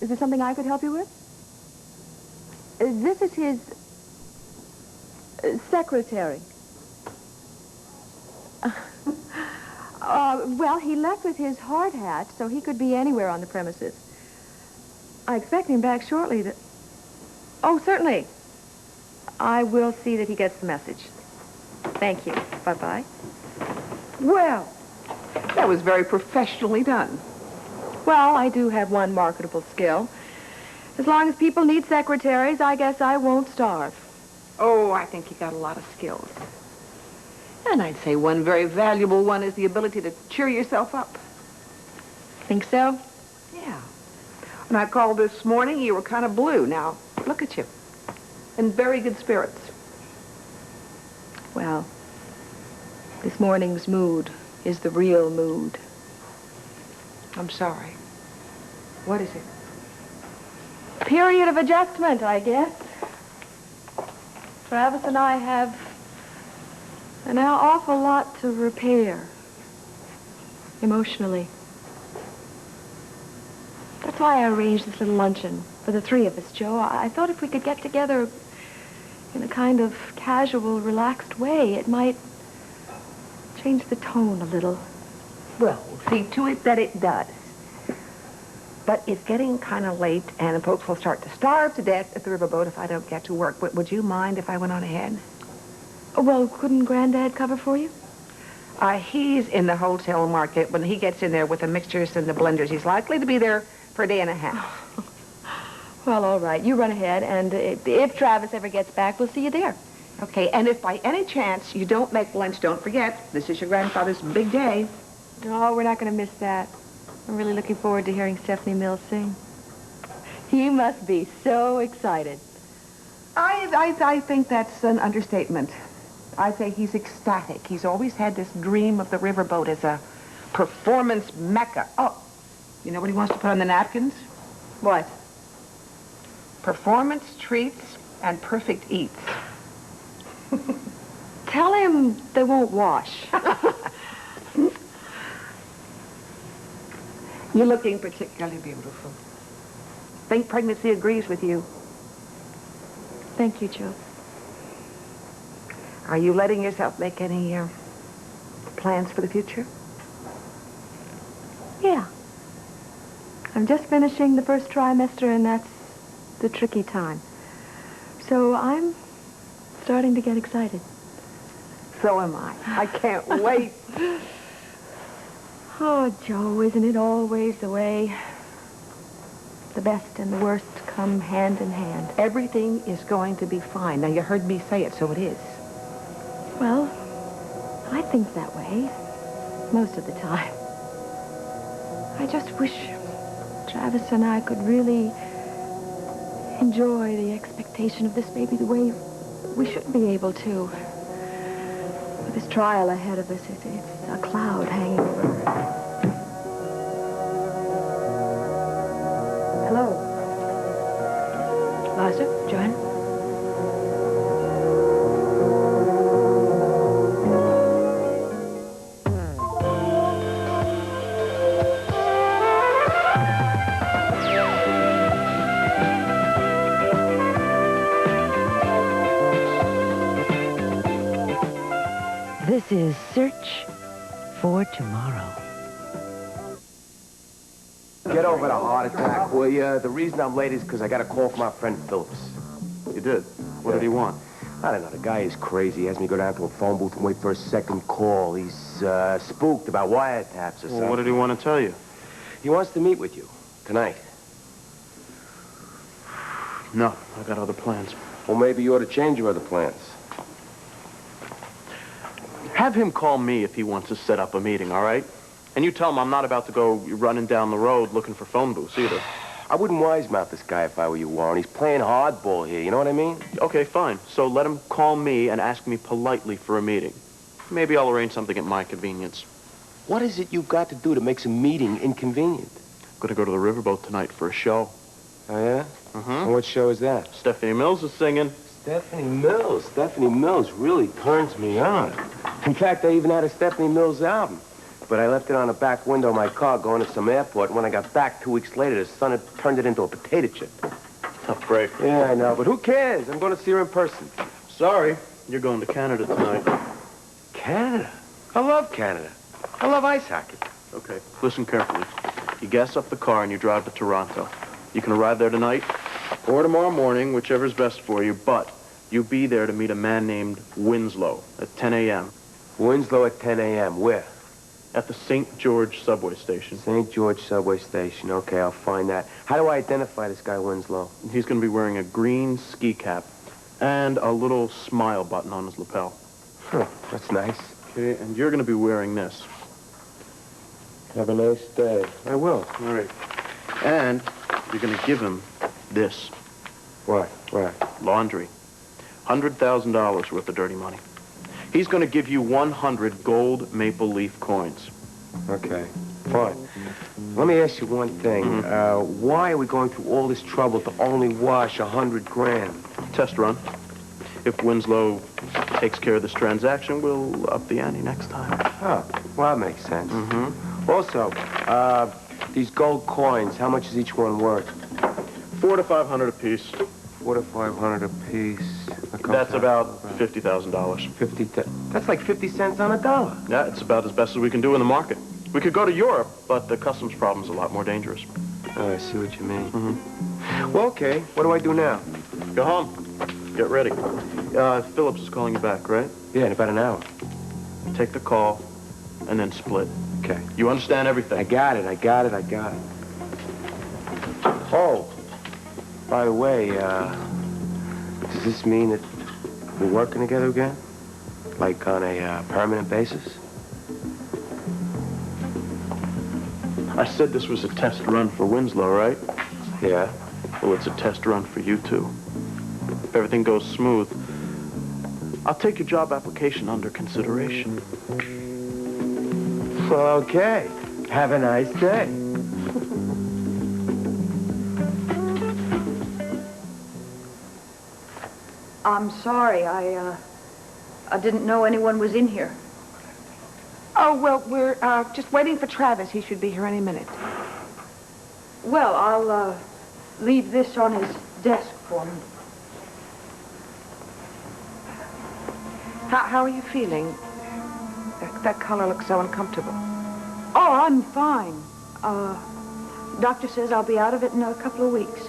Is there something I could help you with? This is his secretary. Well, he left with his hard hat, so he could be anywhere on the premises. I expect him back shortly. Oh, certainly. I will see that he gets the message. Thank you. Bye-bye. Well, that was very professionally done. Well, I do have one marketable skill. As long as people need secretaries, I guess I won't starve. Oh, I think you got a lot of skills. And I'd say one very valuable one is the ability to cheer yourself up. Think so? Yeah. When I called this morning, you were kind of blue. Now, look at you. In very good spirits. Well, this morning's mood is the real mood. I'm sorry. What is it? Period of adjustment, I guess. Travis and I have an awful lot to repair. Emotionally. That's why I arranged this little luncheon for the three of us, Joe. I thought if we could get together in a kind of casual, relaxed way, it might change the tone a little. Well, see to it that it does. But it's getting kind of late, and folks will start to starve to death at the riverboat if I don't get to work. But would you mind if I went on ahead? Well, couldn't Granddad cover for you? He's in the hotel market. When he gets in there with the mixtures and the blenders, he's likely to be there for a day and a half. Well, all right. You run ahead, and if Travis ever gets back, we'll see you there. Okay, and if by any chance you don't make lunch, don't forget, this is your grandfather's big day. No, we're not going to miss that. I'm really looking forward to hearing Stephanie Mills sing. You must be so excited. I think that's an understatement. I'd say he's ecstatic. He's always had this dream of the riverboat as a performance mecca. Oh, you know what he wants to put on the napkins? What? Performance treats and perfect eats. Tell him they won't wash. You're looking particularly beautiful. Think pregnancy agrees with you. Thank you, Joe. Are you letting yourself make any plans for the future? Yeah. I'm just finishing the first trimester, and that's the tricky time. So I'm starting to get excited. So am I. I can't wait. Oh, Joe, isn't it always the way? The best and the worst come hand in hand. Everything is going to be fine. Now, you heard me say it, so it is. Well, I think that way most of the time. I just wish Travis and I could really enjoy the expectation of this baby the way we should be able to. With this trial ahead of us, it's a cloud hanging over her. Hello. Liza? Joanne? This is Search for Tomorrow. Get over the heart attack, will you? The reason I'm late is because I got a call from our friend Phillips. You did? What did he want? I don't know. The guy is crazy. He has me go down to a phone booth and wait for a second call. He's spooked about wiretaps or something. Well, what did he want to tell you? He wants to meet with you tonight. No, I got other plans. Well, maybe you ought to change your other plans. Have him call me if he wants to set up a meeting, all right? And you tell him I'm not about to go running down the road looking for phone booths either. I wouldn't wise-mouth this guy if I were you, Warren. He's playing hardball here, you know what I mean? Okay, fine. So let him call me and ask me politely for a meeting. Maybe I'll arrange something at my convenience. What is it you've got to do to make some meeting inconvenient? I'm going to go to the riverboat tonight for a show. Oh, yeah? And what show is that? Stephanie Mills is singing. Stephanie Mills. Stephanie Mills really turns me on. In fact, I even had a Stephanie Mills album. but I left it on the back window of my car going to some airport. And when I got back 2 weeks later, the sun had turned it into a potato chip. Tough break. Yeah, I know, but who cares? I'm going to see her in person. Sorry, you're going to Canada tonight. Canada? I love Canada. I love ice hockey. Okay, listen carefully. You gas up the car and you drive to Toronto. You can arrive there tonight or tomorrow morning, whichever's best for you, but you be there to meet a man named Winslow at 10 a.m. Winslow at 10 a.m. Where? At the St. George subway station. St. George subway station. Okay, I'll find that. How do I identify this guy, Winslow? He's going to be wearing a green ski cap and a little smile button on his lapel. Huh, that's nice. Okay, and you're going to be wearing this. Have a nice day. I will. All right. And you're going to give him this. What? What? Laundry. $100,000 worth of dirty money. He's going to give you 100 gold maple leaf coins. Okay, fine. Let me ask you one thing. Why are we going through all this trouble to only wash 100 grand? Test run. If Winslow takes care of this transaction, we'll up the ante next time. Oh, well, that makes sense. Also, these gold coins, how much is each one worth? $400 to $500 apiece. $400 to $500 apiece. That's about $50,000. 50. That's like 50 cents on a dollar. Yeah, it's about as best as we can do in the market. We could go to Europe, but the customs problem's a lot more dangerous. Oh, I see what you mean. Well, okay. What do I do now? Go home. Get ready. Phillips is calling you back, right? Yeah, in about an hour. Take the call, and then split. Okay. You understand everything? I got it. Oh, by the way, does this mean that we're working together again? Like on a permanent basis? I said this was a test run for Winslow, right? Yeah. Well, it's a test run for you, too. If everything goes smooth, I'll take your job application under consideration. Well, okay. Have a nice day. I'm sorry. I didn't know anyone was in here. Oh, well, we're just waiting for Travis. He should be here any minute. Well, I'll leave this on his desk for him. How are you feeling? That color looks so uncomfortable. Oh, I'm fine. Doctor says I'll be out of it in a couple of weeks.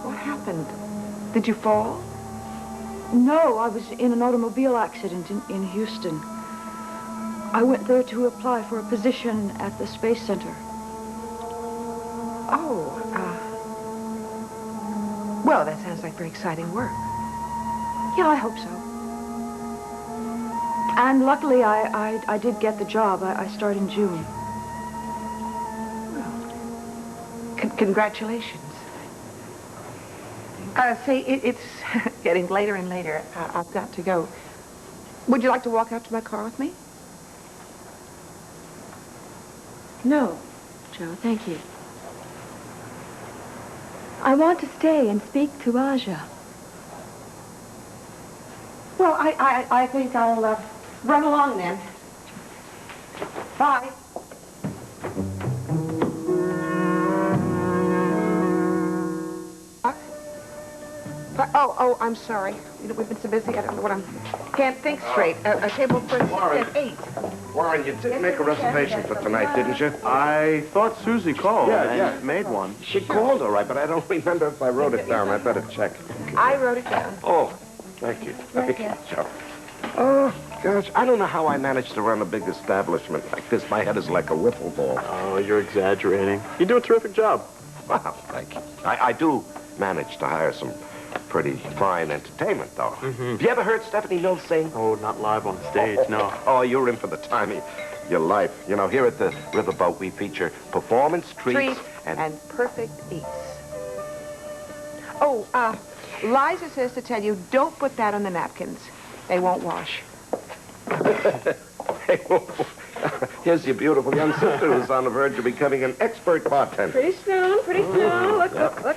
What happened? Did you fall? No, I was in an automobile accident in Houston. I went there to apply for a position at the Space Center. Oh, well, that sounds like very exciting work. Yeah, I hope so. And luckily, I did get the job. I start in June. Well, congratulations. Say, it's getting later and later. I've got to go. Would you like to walk out to my car with me? No, Joe, thank you. I want to stay and speak to Aja. Well, I think I'll run along then. Bye. Oh, I'm sorry. You know, we've been so busy, I don't know what can't think straight. A table for at 8. Warren, you did make a reservation for tonight, didn't you? I thought Susie called Yeah. made one. She called, all right, but I don't remember if I wrote it down. I better check. I wrote it down. Oh, thank you. Right here. Sure. Oh, gosh, I don't know how I managed to run a big establishment like this. My head is like a wiffle ball. Oh, you're exaggerating. You do a terrific job. Wow, thank you. I do manage to hire some pretty fine entertainment, though. Have you ever heard Stephanie Mills sing? Oh, not live on stage, no. Oh, you're in for the time of your life. You know, here at the Riverboat, we feature performance, treats, and perfect eats. Oh, Liza says to tell you, don't put that on the napkins. They won't wash. Here's your beautiful young sister who's on the verge of becoming an expert bartender. Pretty soon. Look.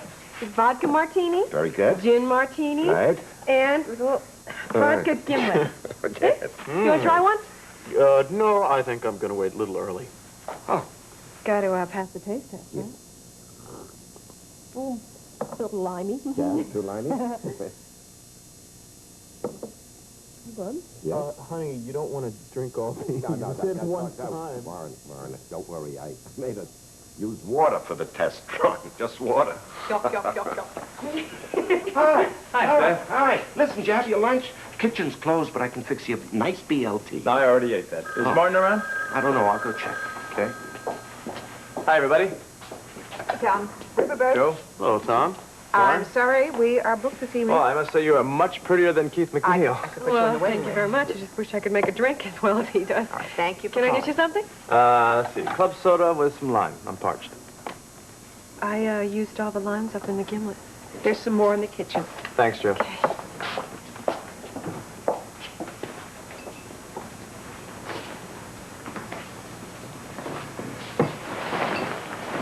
Vodka martini, Very good. gin martini, Right. and with a little vodka gimlet. Yes. You want to try one? No, I think I'm going to wait a little early. Oh. Got to pass the taste test, right? Oh, a little limey. Yeah, too liney? Good. Yeah. Honey, you don't want to drink all these. No, You said one time. Warren, don't worry. I made it. Use water for the test, Ron. Just water. Yuck, yuck, yuck, yuck. Hi. Hi, Steph. Hi. Listen, did you have your lunch? Kitchen's closed, but I can fix you a nice BLT. No, I already ate that. Is Martin around? I don't know. I'll go check. Okay. Hi, everybody. Tom, Riverboat. Joe? Hello, Tom. I'm sorry, we are booked this evening. Well, I must say you are much prettier than Keith McNeil. I could put you on the waiting Thank you list. very much. I just wish I could make a drink as well as he does. All right, thank you for Can I calling. get you something? Let's see. Club soda with some lime. I'm parched. I used all the limes up in the gimlet. There's some more in the kitchen. Thanks, Joe.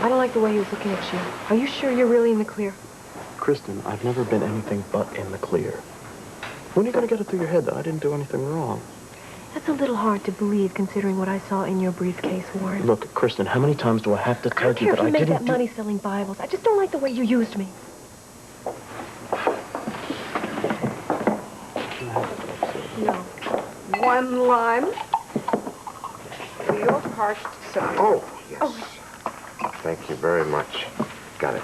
I don't like the way he was looking at you. Are you sure you're really in the clear? Kristen, I've never been anything but in the clear. When are you going to get it through your head that I didn't do anything wrong? That's a little hard to believe, considering what I saw in your briefcase, Warren. Look, Kristen, how many times do I have to I tell don't you care that if I you made didn't that do... money selling Bibles. I just don't like the way you used me. No. One lime for your parched son. Oh, yes. Thank you very much. Got it.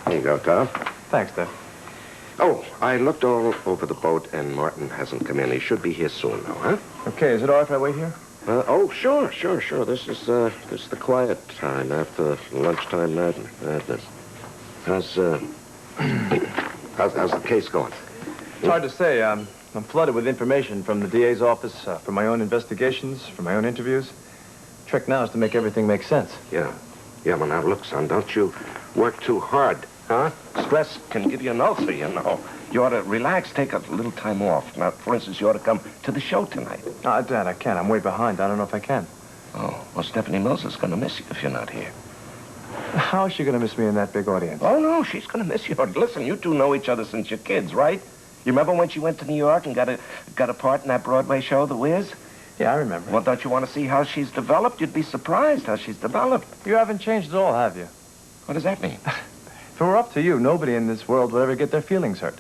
Here you go, Tom. Thanks, Steph. Oh, I looked all over the boat, and Martin hasn't come in. He should be here soon, though, huh? Okay, is it all right if I wait here? Oh, sure. This is the quiet time after lunchtime madness. How's the case going? It's hard to say. I'm flooded with information from the DA's office, from my own investigations, from my own interviews. Trick now is to make everything make sense. Yeah, well, now, look, son, don't you work too hard, huh? Stress can give you an ulcer, you know. You ought to relax, take a little time off. Now, for instance, you ought to come to the show tonight. Dad, I can't. I'm way behind. I don't know if I can. Oh, well, Stephanie Mills is going to miss you if you're not here. How is she going to miss me in that big audience? Oh, no, she's going to miss you. Listen, you two know each other since you're kids, right? You remember when she went to New York and got a part in that Broadway show, The Wiz? Yeah, I remember. Well, don't you want to see how she's developed? You'd be surprised how she's developed. You haven't changed at all, have you? What does that mean? If it were up to you, nobody in this world would ever get their feelings hurt.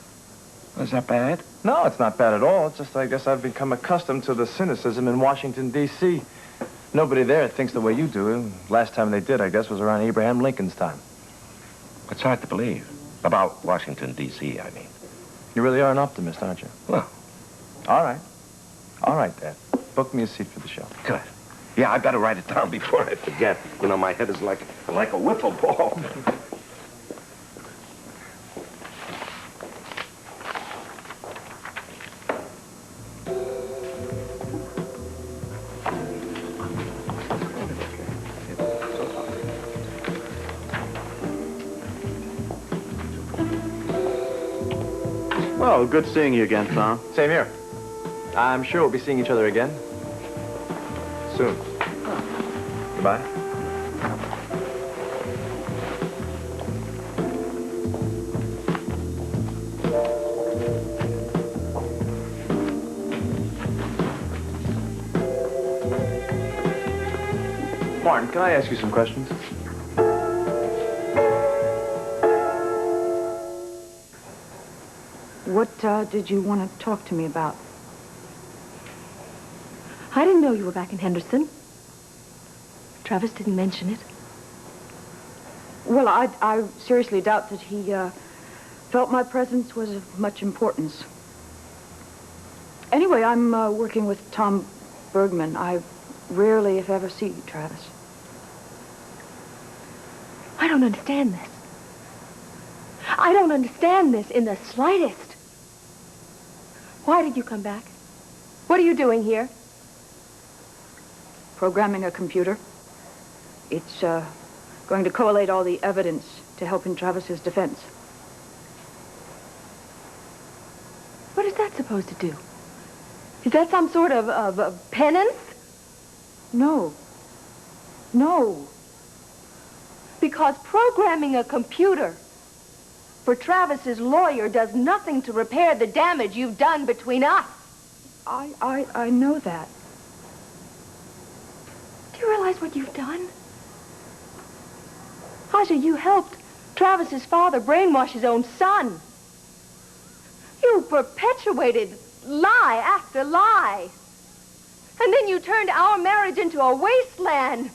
Is that bad? No, it's not bad at all. It's just I guess I've become accustomed to the cynicism in Washington, D.C. Nobody there thinks the way you do. Last time they did, I guess, was around Abraham Lincoln's time. It's hard to believe. About Washington, D.C., I mean. You really are an optimist, aren't you? Well. All right. All right, Dad. Book me a seat for the show. Good. Yeah, I better write it down before I forget. You know, my head is like a wiffle ball. Well, good seeing you again, Tom. Same here. I'm sure we'll be seeing each other again. Soon. Goodbye. Martin, can I ask you some questions? What did you want to talk to me about? I didn't know you were back in Henderson. Travis didn't mention it. Well, I seriously doubt that he felt my presence was of much importance. Anyway, I'm working with Tom Bergman. I rarely, if ever, see Travis. I don't understand this. I don't understand this in the slightest. Why did you come back? What are you doing here? Programming a computer. It's going to collate all the evidence to help in Travis's defense. What is that supposed to do? Is that some sort of penance? No. No. Because programming a computer for Travis's lawyer does nothing to repair the damage you've done between us. I know that. Do you realize what you've done? Aja, you helped Travis's father brainwash his own son. You perpetuated lie after lie. And then you turned our marriage into a wasteland.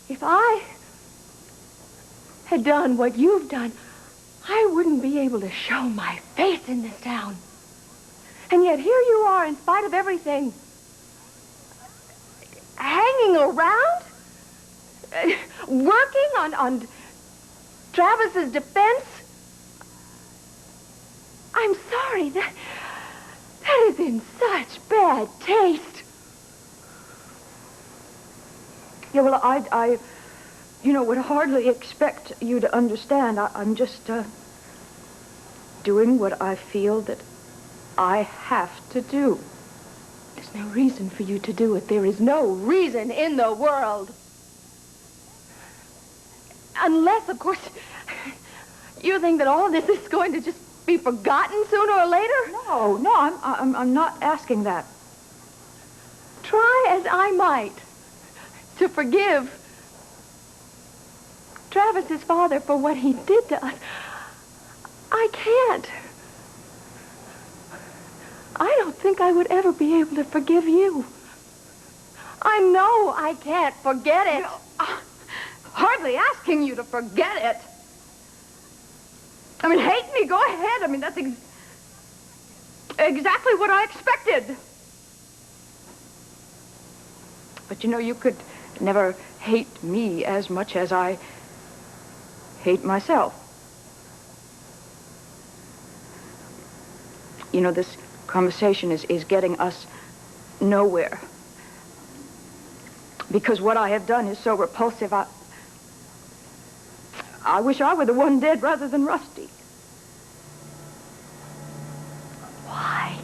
If I had done what you've done, I wouldn't be able to show my face in this town. And yet here you are, in spite of everything, hanging around, working on Travis's defense. I'm sorry, that is in such bad taste. Yeah, well, I would hardly expect you to understand. I'm just doing what I feel that I have to do. There's no reason for you to do it. There is no reason in the world. Unless, of course, you think that all of this is going to just be forgotten sooner or later? No, I'm not asking that. Try as I might to forgive Travis's father for what he did to us. I can't. I don't think I would ever be able to forgive you. I know I can't forget it. Hardly asking you to forget it. I mean, hate me, go ahead. I mean, that's exactly what I expected. But you could never hate me as much as I hate myself. This conversation is getting us nowhere. Because what I have done is so repulsive, I wish I were the one dead rather than Rusty. Why?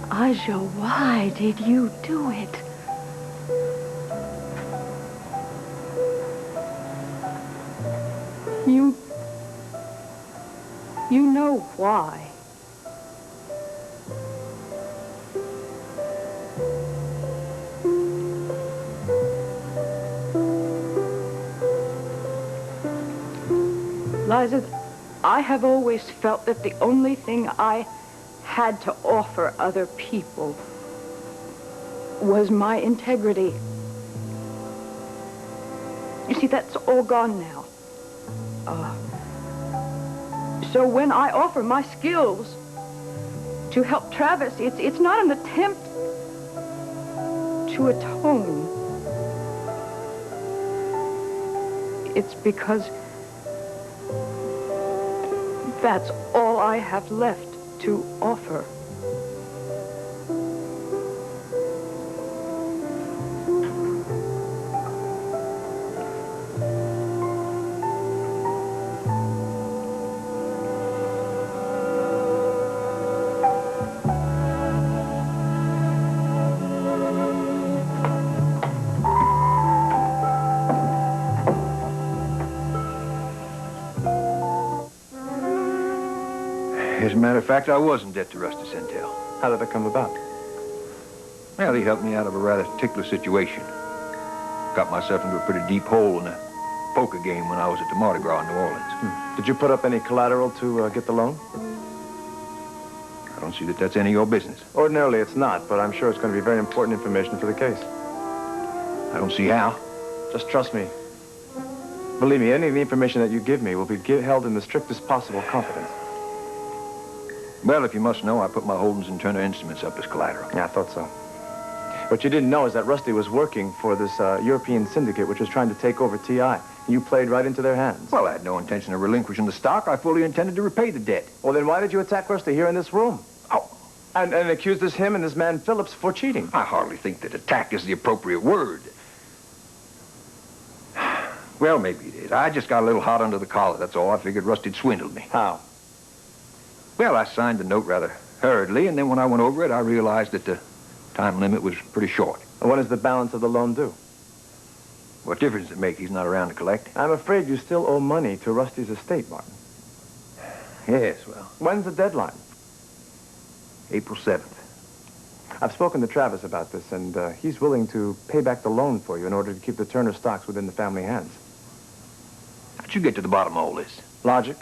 Aja, why did you do it? You know why. Liza, I have always felt that the only thing I had to offer other people was my integrity. You see, that's all gone now. So when I offer my skills to help Travis, it's not an attempt to atone. It's because that's all I have left to offer. As a matter of fact, I was in debt to Rusty Centel. How did that come about? Well, he helped me out of a rather ticklish situation. Got myself into a pretty deep hole in a poker game when I was at the Mardi Gras in New Orleans. Did you put up any collateral to get the loan? I don't see that that's any of your business. Ordinarily, it's not, but I'm sure it's going to be very important information for the case. I don't see how. Just trust me. Believe me, any of the information that you give me will be held in the strictest possible confidence. Well, if you must know, I put my holdings in Turner Instruments up as collateral. Yeah, I thought so. What you didn't know is that Rusty was working for this European syndicate which was trying to take over TI. You played right into their hands. Well, I had no intention of relinquishing the stock. I fully intended to repay the debt. Well, then why did you attack Rusty here in this room? Oh. And accuse him and this man Phillips for cheating? I hardly think that attack is the appropriate word. Well, maybe it is. I just got a little hot under the collar, that's all. I figured Rusty'd swindled me. How? Well, I signed the note rather hurriedly, and then when I went over it, I realized that the time limit was pretty short. And when is the balance of the loan due? What difference does it make? He's not around to collect. I'm afraid you still owe money to Rusty's estate, Martin. Yes, well, When's the deadline? April 7th. I've spoken to Travis about this, and he's willing to pay back the loan for you in order to keep the Turner stocks within the family hands. How'd you get to the bottom of all this? Logic.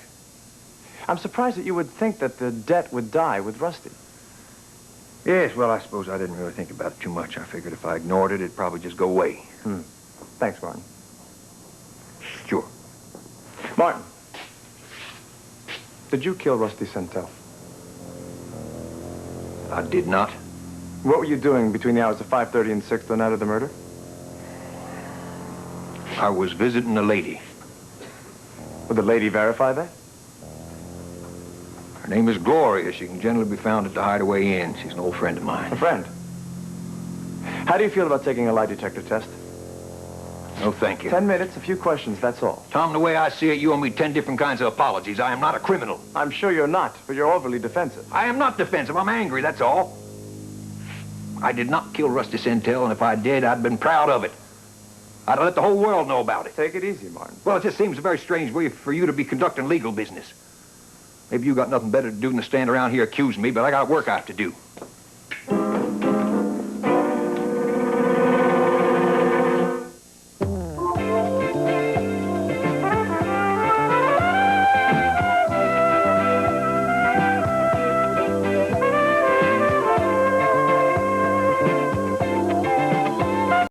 I'm surprised that you would think that the debt would die with Rusty. Yes, well, I suppose I didn't really think about it too much. I figured if I ignored it, it'd probably just go away. Thanks, Martin. Sure. Martin, did you kill Rusty Centel? I did not. What were you doing between the hours of 5:30 and 6 the night of the murder? I was visiting a lady. Would the lady verify that? Her name is Gloria. She can generally be found at the Hideaway Inn. She's an old friend of A mine. friend. How do you feel about taking a lie detector test? No, thank you. 10 minutes, a few questions, that's all. Tom, the way I see it, you owe me 10 different kinds of apologies. I am not a criminal. I'm sure you're not, but you're overly defensive. I am not defensive. I'm angry, that's all. I did not kill Rusty Centel, and if I did, I'd been proud of it. I'd let the whole world know about it. Take it easy, Martin. Well, it just seems a very strange way for you to be conducting legal business. Maybe you got nothing better to do than to stand around here accusing me, but I got work I have to do.